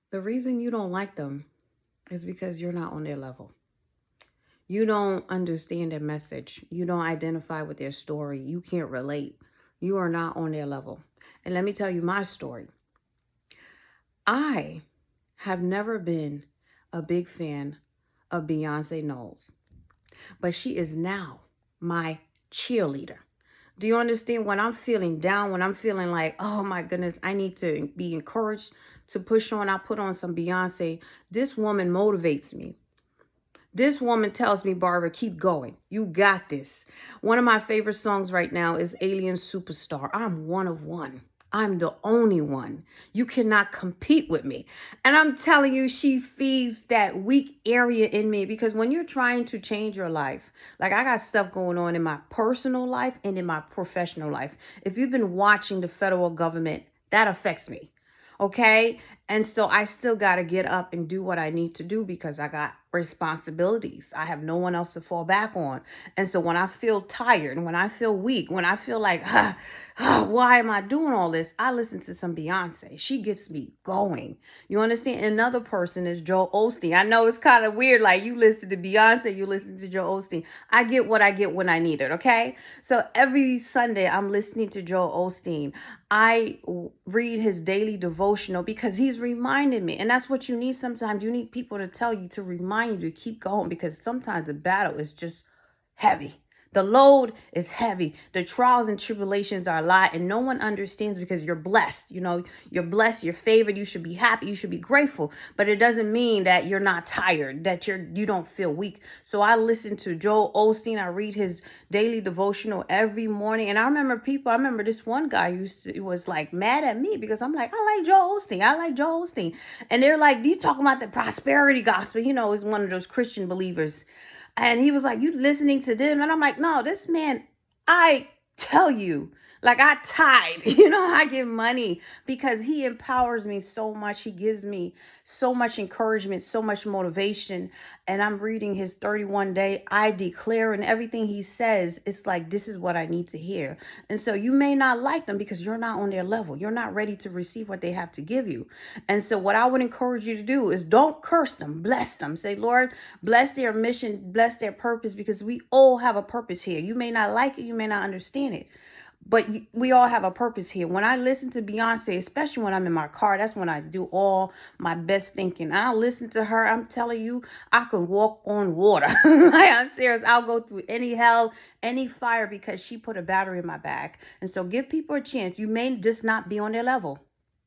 The reason you don't like them is because you're not on their level. You don't understand their message. You don't identify with their story. You can't relate. You are not on their level. And let me tell you my story. I have never been a big fan of Beyonce Knowles, but she is now my cheerleader. Do you understand? When I'm feeling down, when I'm feeling like, oh my goodness, I need to be encouraged to push on, I put on some Beyonce. This woman motivates me. This woman tells me, Barbara, keep going. You got this. One of my favorite songs right now is Alien Superstar. I'm one of one. I'm the only one. You cannot compete with me. And I'm telling you, she feeds that weak area in me, because when you're trying to change your life, like I got stuff going on in my personal life and in my professional life. If you've been watching the federal government, that affects me. Okay. And so I still got to get up and do what I need to do because I got responsibilities. I have no one else to fall back on. And so when I feel tired, when I feel weak, when I feel like, why am I doing all this? I listen to some Beyonce. She gets me going. You understand? Another person is Joel Osteen. I know it's kind of weird. Like you listen to Beyonce, you listen to Joel Osteen. I get what I get when I need it. Okay. So every Sunday I'm listening to Joel Osteen. I read his daily devotional because he's reminding me. And that's what you need sometimes. You need people to tell you, to remind you to keep going, because sometimes the battle is just heavy. The load is heavy. The trials and tribulations are a lot, and no one understands because you're blessed. You know, you're blessed, you're favored. You should be happy. You should be grateful. But it doesn't mean that you're not tired, that you don't feel weak. So I listen to Joel Osteen. I read his daily devotional every morning. And I remember this one guy was like mad at me because I'm like, I like Joel Osteen. I like Joel Osteen. And they're like, you talking about the prosperity gospel? You know, is one of those Christian believers. And he was like, you listening to them? And I'm like, no, this man, I tell you, like I tithe, I give money because he empowers me so much. He gives me so much encouragement, so much motivation. And I'm reading his 31-day, I declare, and everything he says, it's like, this is what I need to hear. And so you may not like them because you're not on their level. You're not ready to receive what they have to give you. And so what I would encourage you to do is don't curse them, bless them. Say, Lord, bless their mission, bless their purpose, because we all have a purpose here. You may not like it, you may not understand it, but we all have a purpose here. When I listen to Beyonce, especially when I'm in my car, that's when I do all my best thinking. I'll listen to her. I'm telling you, I can walk on water. I'm serious. I'll go through any hell, any fire, because she put a battery in my back. And so give people a chance. You may just not be on their level.